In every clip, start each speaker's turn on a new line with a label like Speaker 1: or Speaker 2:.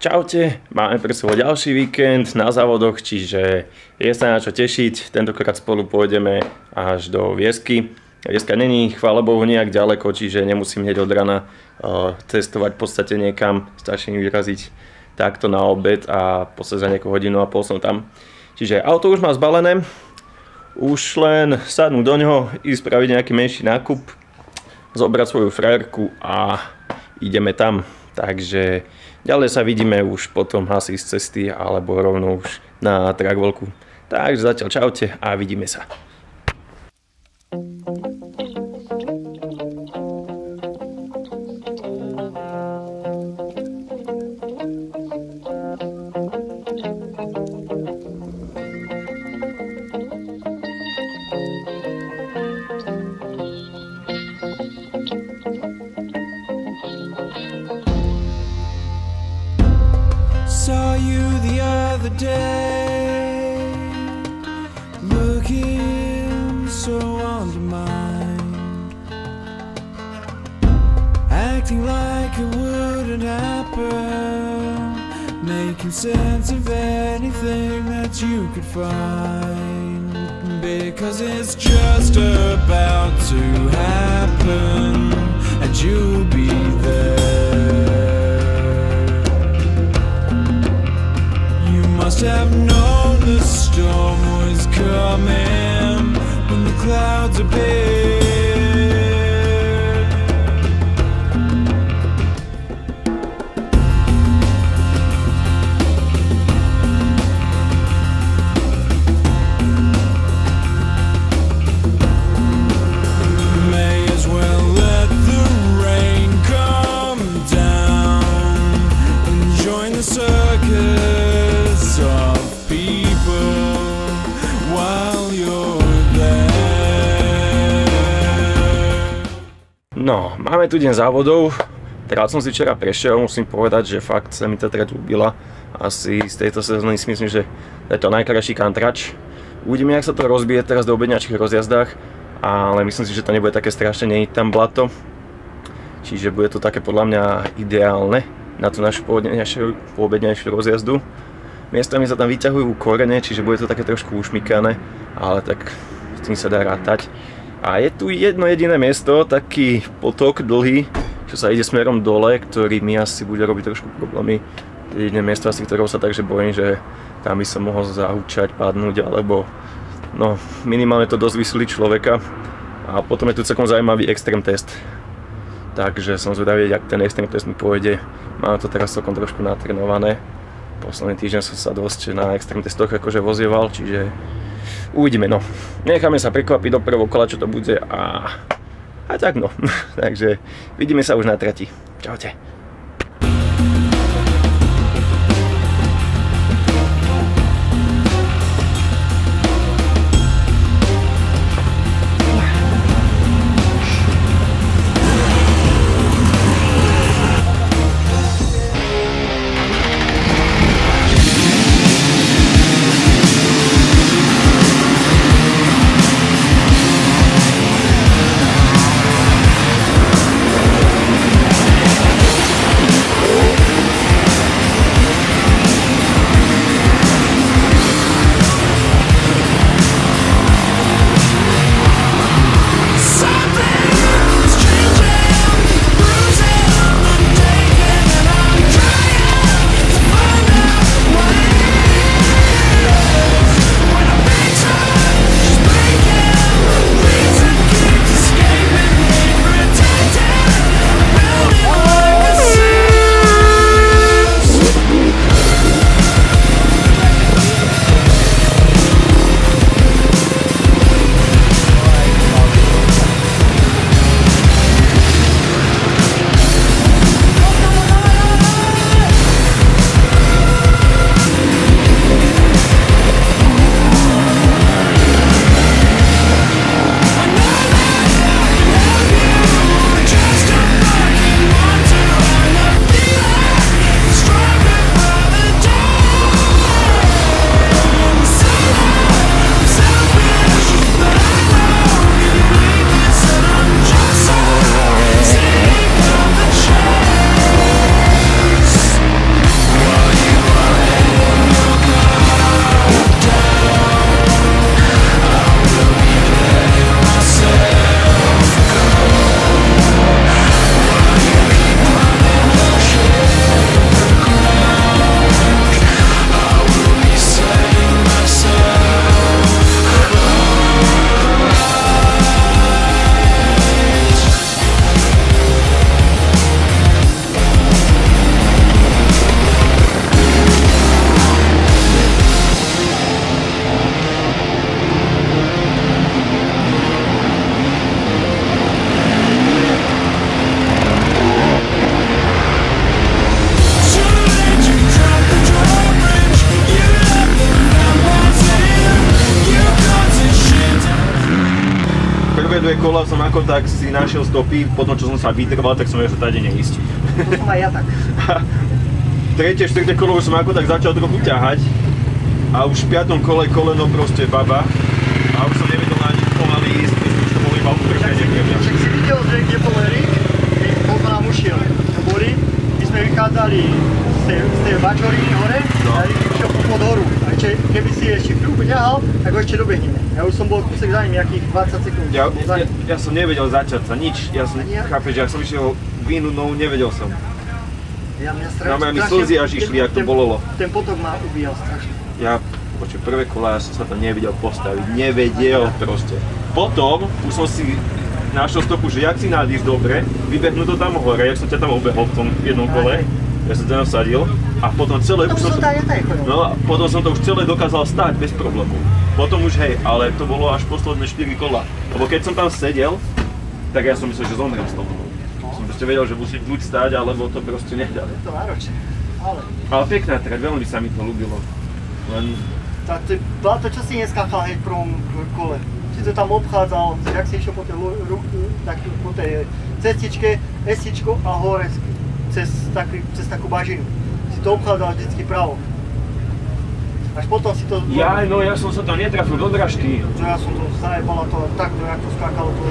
Speaker 1: Čaute, máme pre sebou ďalší víkend na závodoch, čiže je sa na čo tešiť. Tentokrát spolu pôjdeme až do Viesky. Vieska není, chvála Bohu, nejak ďaleko, čiže nemusím hneď od rana cestovať v podstate niekam. Stačí vyraziť takto na obed a v podstate za nejakú hodinu a pol som tam. Čiže auto už mám zbalené, už len sadnúť do ňoho, ísť spraviť nejaký menší nákup, zobrať svoju frajerku a ideme tam. Takže ďalej sa vidíme už potom asi z cesty alebo rovno už na trackvolku. Takže zatiaľ čaute a vidíme sa.
Speaker 2: Saw you the other day, looking so undermined, acting like it wouldn't happen, making sense of anything that you could find, because it's just about to happen, and you'll be there. Must have known the storm was coming when the clouds appeared. May as well let the rain come down and join the circus of people while you're there.
Speaker 1: No, máme tu deň závodov. Trať som si včera prešiel, musím povedať, že fakt sa mi tá trať ľúbila. Asi z tejto sezóny si myslím, že je to najkrajší kantrač. Uvidíme, jak sa to rozbije teraz do obedňačných rozjazdách, ale myslím si, že to nebude také strašne, nie je tam blato. Čiže bude to také podľa mňa ideálne na tú našu poobedňajšiu rozjazdu. Miestami sa tam vyťahujú korene, čiže bude to také trošku ušmykané, ale tak s tým sa dá rátať. A je tu jedno jediné miesto, taký potok dlhý, čo sa ide smerom dole, ktorý mi asi bude robiť trošku problémy. Jediné miesto asi, ktorého sa takže bojím, že tam by som mohol zahúčať, padnúť, alebo no minimálne to dosť vysilí človeka. A potom je tu celkom zaujímavý extrém test. Takže som zvedavý, jak ten extrém test mi pôjde. Mám to teraz celkom trošku natrenované. Posledný týždeň som sa dosť na extrém testoch akože vozieval, čiže uvidíme, no. Necháme sa prekvapiť do prvého kola, čo to bude a tak no. Takže vidíme sa už na trati. Čaute. dve kola som ako tak si našiel stopy, potom čo som sa vytrval, tak som vedel, že tady neísť.
Speaker 3: To som aj ja tak.
Speaker 1: Tretie, štvrté kolo už som ako tak začal trochu ťahať a už v piatom kole koleno proste baba a už som nevedel ani pomaly ísť, myslím, že to bolo iba utrpenie pre mňa.
Speaker 3: Však si videl, že kde bol Erik, koľko nám ušiel. To boli, my sme vychádzali z tej bačoriny hore a Erik išiel pod horu. A keby si ešte chvíľku ťahal, tak ho ešte dobehneme. Ja už som bol kúsek za ním, nejakých 20 sekúnd.
Speaker 1: Ja som nevedel začať sa, nič. Ja som, chápeš, ja som išiel vínu nohu, nevedel som.
Speaker 3: Mňa
Speaker 1: mi slzy až išli, jak to bolelo.
Speaker 3: Ten potok ma ubíjal strašne.
Speaker 1: Prvé kola ja som sa tam nevedel postaviť, nevedel proste. Potom už som si našiel stopu, že jak si nádíš dobre, vybehnú to tam hore, jak som ťa tam obehol v tom jednom kole. Ja som tam sadil a potom celé už som... No a potom som to už celé dokázal stáť bez problémov. Potom už hej, ale to bolo až posledné 4 kola. Lebo keď som tam sedel, tak ja som myslel, že zomriem z toho. Som proste vedel, že musím buď stáť, alebo to proste nedá.
Speaker 3: Je to náročné,
Speaker 1: ale pekná trať, veľmi sa mi to ľúbilo.
Speaker 3: To čo si neskáchal hneď v prvom kole. Si to tam obchádzal, jak si išiel po tej cestičke, estičko a hore cez takú bažinu. Si to obchádzal vždycky pravo. Až potom si to...
Speaker 1: Ja som sa tam netrafil do dražky.
Speaker 3: Ja som to zajebala to takto, jak to skákalo to...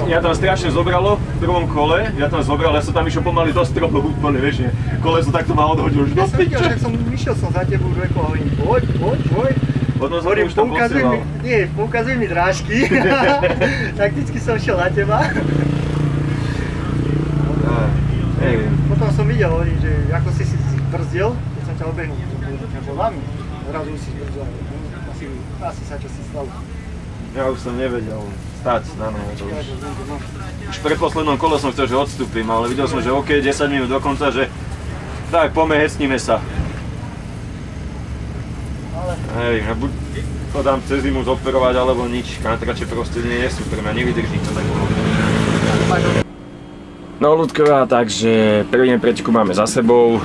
Speaker 1: Mňa tam strašne zobralo v prvom kole, ja som tam išiel pomaly do stropov úplne, vieš, koleso takto ma odhodil už do piče.
Speaker 3: Ja som išiel som za tebou, že hovorím, poď.
Speaker 1: Potom som už tam posielal.
Speaker 3: Nie, poukazuj mi drážky. Takticky som šiel na teba. Potom som videl, že ako si brzdil, keď som ťa obehnul, to bol za mňa. Zrazu si brzdil, asi sa čo si stalo.
Speaker 1: Ja už som nevedel stáť na nohe. Už v predposlednom kole som chcel, že odstúpim, ale videl som, že OK, 10 minút do konca, že tak poďme, hecníme sa. Hej, buď to dám cez zimu zoperovať alebo nič, kantrače proste nie sú pre mňa, nevydrží to tak bolo. No ľudková, takže prvý deň preteku máme za sebou.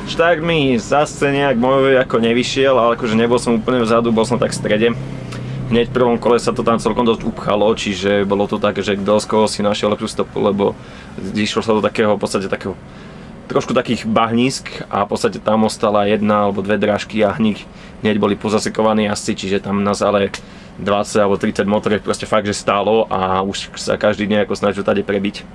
Speaker 1: Štart mi zase nejak môj ako nevyšiel, ale akože nebol som úplne vzadu, bol som tak v strede. Hneď v prvom kole sa to tam celkom dosť upchalo, čiže bolo to také, že kto z koho si našiel lepšiu stopu, lebo išlo sa do takého, v podstate takého trošku takých bahnísk a v podstate tam ostala jedna alebo dve drážky a hneď boli pozasekovaní asi, čiže tam nás ale 20 alebo 30 motoriek proste fakt, že stálo a už sa každý nejako snažil tady prebiť.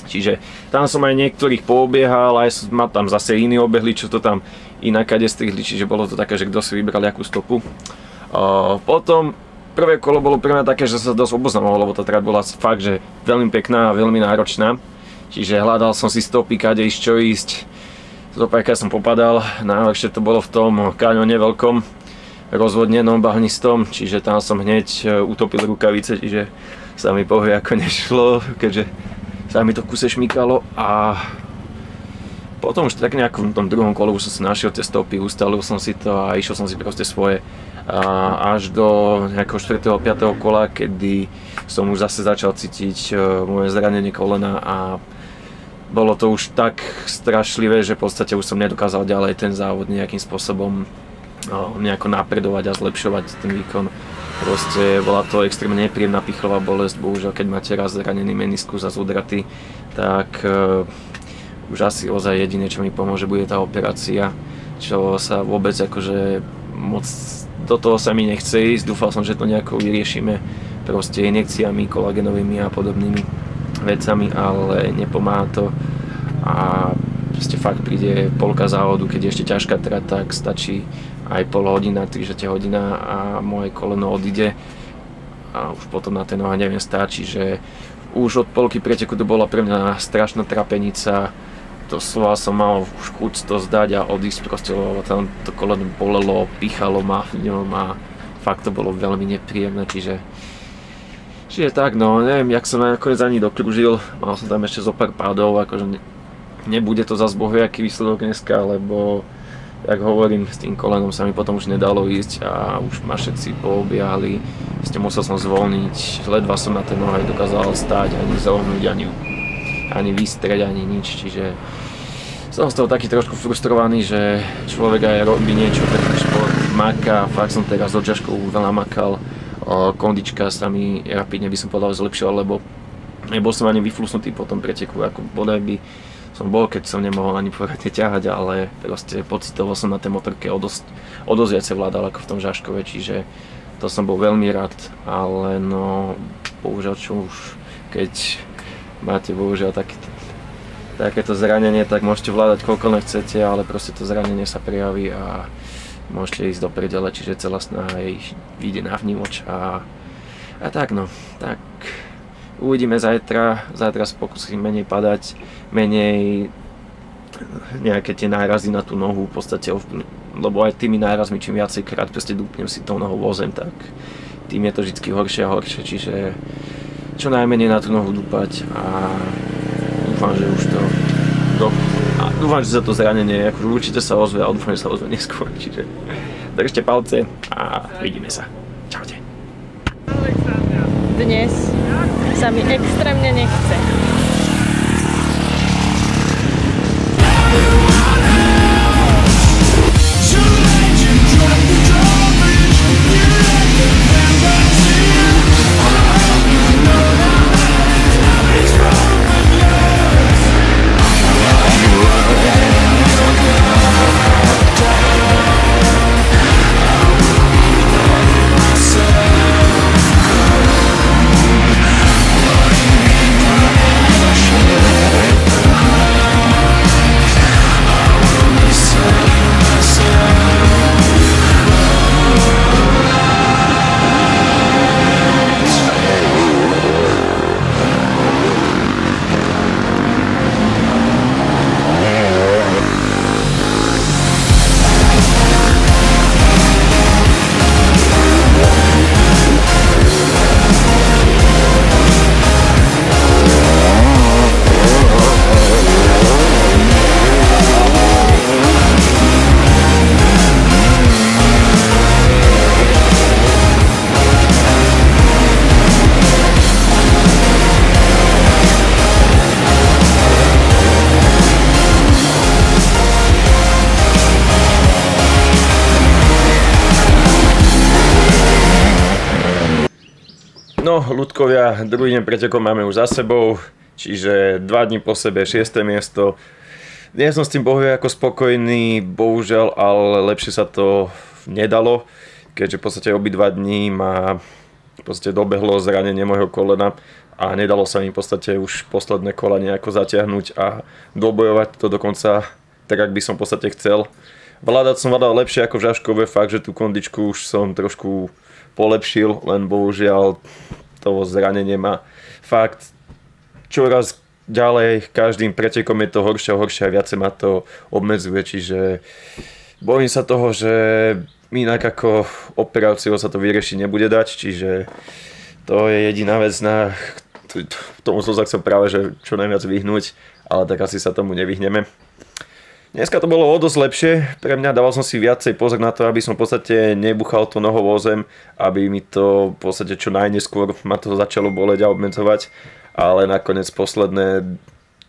Speaker 1: Čiže tam som aj niektorých poobiehal, aj ma tam zase iní obehli, čo to tam inakade strihli, čiže bolo to také, že kto si vybral akú stopu. Potom prvé kolo bolo pre mňa také, že sa dosť oboznamoval, lebo tá trať bola fakt, že veľmi pekná a veľmi náročná. Čiže hľadal som si stopy, kade ísť, čo ísť. Zopárkrát som popadal, najhoršie to bolo v tom kaňone veľkom, rozvodnenom bahnistom, čiže tam som hneď utopil rukavice, čiže sa mi pohoj ako nešlo, keďže sa mi to kuse šmykalo a potom už tak nejako v tom druhom kole už som si našiel tie stopy, ustalil som si to a išiel som si proste svoje. Až do nejakého 4. 5. kola, kedy som už zase začal cítiť moje zranenie kolena a bolo to už tak strašlivé, že v podstate už som nedokázal ďalej ten závod nejakým spôsobom nejako napredovať a zlepšovať ten výkon. Proste bola to extrémne nepríjemná pichlová bolesť, bohužiaľ keď máte raz zranený meniskus a zodratý, tak už asi ozaj jediné, čo mi pomôže, bude tá operácia, čo sa vôbec akože moc do toho sa mi nechce ísť, dúfal som, že to nejako vyriešime proste injekciami kolagenovými a podobnými vecami, ale nepomáha to a proste fakt príde polka závodu, keď je ešte ťažká trať, tak stačí aj pol hodina, 3/4 hodina a moje koleno odíde a už potom na tej nohe neviem stáť, čiže už od polky preteku to bola pre mňa strašná trapenica. Doslova som mal už chuť to zdať a odísť proste, lebo tam to koleno bolelo, pichalo ma v ňom a fakt to bolo veľmi nepríjemné, čiže tak no, neviem, jak som nakoniec ani dokrúžil, mal som tam ešte zo pár pádov, akože nebude to zase bohviaký výsledok dneska, lebo jak hovorím, s tým kolenom sa mi potom už nedalo ísť a už ma všetci poobiehali, musel som zvolniť, ledva som na tej nohe dokázal stáť, ani zohnúť, ani vystrieť, ani nič, čiže som z toho taký trošku frustrovaný, že človek aj robí niečo pre ten šport, maká, fakt som teraz od Žaškov veľa makal kondička sa mi rapidne, by som povedal, zlepšila, lebo nebol som ani vyflusnutý po tom preteku, ako bodaj by som bol, keď som nemohol ani poriadne ťahať, ale proste pocitovo som na tej motorke o dosť viacej vládal ako v tom Žaškove, čiže to som bol veľmi rád, ale no bohužiaľ čo už, keď máte bohužiaľ takéto zranenie, tak môžete vládať koľko nechcete, ale proste to zranenie sa prejaví a môžete ísť do prdele, čiže celá snaha vyjde na vnímoč a tak no, tak uvidíme zajtra sa pokúsim menej padať, menej nejaké tie nárazy na tú nohu v podstate, lebo aj tými nárazmi, čím viacej krát proste dúpnem si tou nohou o zem, tak tým je to vždy horšie a horšie, čiže čo najmenej na tú nohu dúpať a dúfam, že už dúfam, že sa to zranenie akože určite sa ozve a dúfam, že sa ozve neskôr, čiže držte palce a vidíme sa. Čaute.
Speaker 4: Dnes sa mi extrémne nechce.
Speaker 1: No, ľudkovia, druhý deň pretekov máme už za sebou, čiže 2 dní po sebe, 6. miesto. Nie som s tým bohužiaľ ako spokojný, bohužiaľ, ale lepšie sa to nedalo, keďže v podstate obidva dní ma v podstate dobehlo zranenie môjho kolena a nedalo sa mi v podstate už posledné kola nejako zatiahnuť a dobojovať to dokonca tak, ak by som v podstate chcel. Vládať som vládal lepšie ako v Žaškove, fakt, že tú kondičku už som trošku polepšil, len bohužiaľ to zranenie ma fakt čoraz ďalej, každým pretekom je to horšie a horšie a viacej ma to obmedzuje, čiže bojím sa toho, že inak ako operáciou sa to vyriešiť nebude dať, čiže to je jediná vec, na tomu som sa chcel práve že čo najviac vyhnúť, ale tak asi sa tomu nevyhneme. Dneska to bolo o dosť lepšie, pre mňa dával som si viacej pozor na to, aby som v podstate nebuchal to nohou o zem, aby mi to v podstate čo najneskôr ma to začalo boleť a obmedzovať, ale nakoniec posledné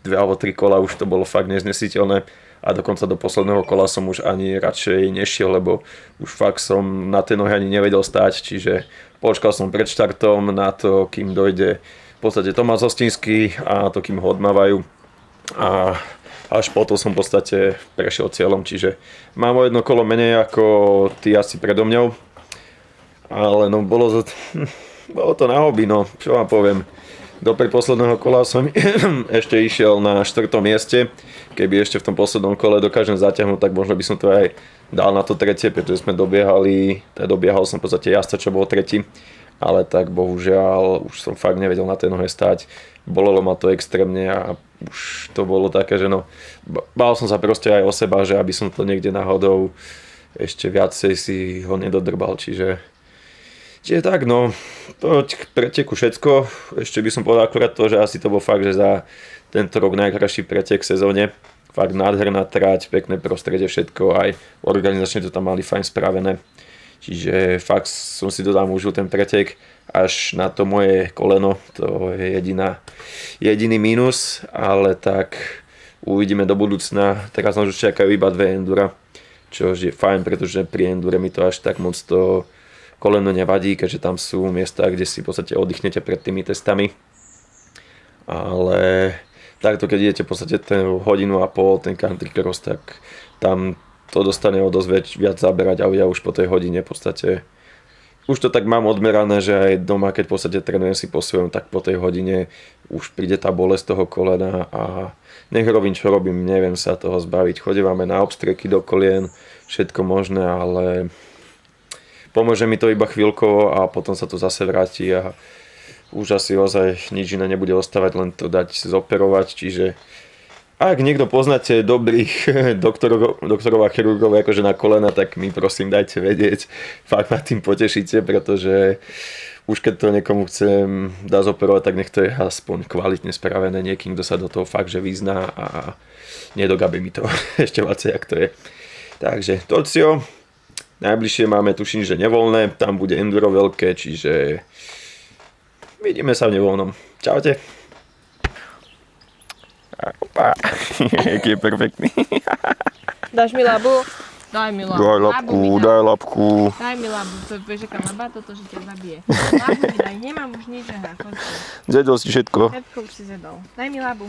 Speaker 1: 2 alebo 3 kola už to bolo fakt neznesiteľné a dokonca do posledného kola som už ani radšej nešiel, lebo už fakt som na tej nohe ani nevedel stáť, čiže počkal som pred štartom na to, kým dojde v podstate Tomáš Hostinský a to, kým ho odmávajú a až potom som v podstate prešiel cieľom, čiže mám o 1 kolo menej ako ty asi predo mňou, ale no bolo to na hobby, no čo vám poviem. Do predposledného kola som ešte išiel na 4. mieste, keby ešte v tom poslednom kole dokážem zatiahnuť, tak možno by som to aj dal na to 3., pretože sme dobiehal som v podstate jazda, čo bol 3., ale tak bohužiaľ už som fakt nevedel na tej nohe stáť. Bolelo ma to extrémne a už to bolo také, že no, bál som sa proste aj o seba, že aby som to niekde náhodou ešte viacej si ho nedodrbal, čiže tak no, to preteku všetko, ešte by som povedal akurát to, že asi to bol fakt, že za tento rok najkrajší pretek v sezóne, fakt nádherná trať, pekné prostredie, všetko, aj organizačne to tam mali fajn spravené, čiže fakt som si to tam užil ten pretek, až na to moje koleno, to je jediný mínus, ale tak uvidíme do budúcna. Teraz nás už čakajú iba 2 endura, čo je fajn, pretože pri endure mi to až tak moc to koleno nevadí, keďže tam sú miesta, kde si v podstate oddychnete pred tými testami. Ale takto, keď idete v podstate ten hodinu a pol, ten country cross, tak tam to dostane o dosť viac zaberať a ja už po tej hodine v podstate už to tak mám odmerané, že aj doma, keď v podstate trénujem si po svojom, tak po tej hodine už príde tá bolesť toho kolena a nech robím, čo robím, neviem sa toho zbaviť. Chodívame na obstreky do kolien, všetko možné, ale pomôže mi to iba chvíľkovo a potom sa to zase vráti a už asi ozaj nič iné nebude ostávať, len to dať zoperovať, čiže ak niekto poznáte dobrých doktorov a chirurgov akože na kolena, tak mi prosím dajte vedieť. Fakt ma tým potešíte, pretože už keď to niekomu chcem dať zoperovať, tak nech to je aspoň kvalitne spravené niekým, kto sa do toho fakt že vyzná a nedogabí mi to ešte viacej, jak to je. Takže Tocio, najbližšie máme tuším, že nevoľné, tam bude enduro veľké, čiže vidíme sa v nevoľnom. Čaute. Opa, jaký je perfektný.
Speaker 4: Dáš mi labu? Daj mi labu.
Speaker 1: Daj labku, daj labku.
Speaker 4: Daj mi labu, to vieš, aká laba, toto, že ťa zabije. Labu mi daj, nemám už nič, aha, chodte.
Speaker 1: Zjedol si všetko.
Speaker 4: Všetko už si zjedol. Daj mi labu.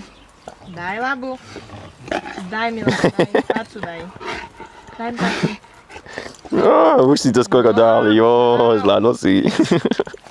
Speaker 4: Daj labu. Daj mi labu, daj, pacu daj. Daj mi pacu.
Speaker 1: No, už si to skoro dal, jo, zvládol si.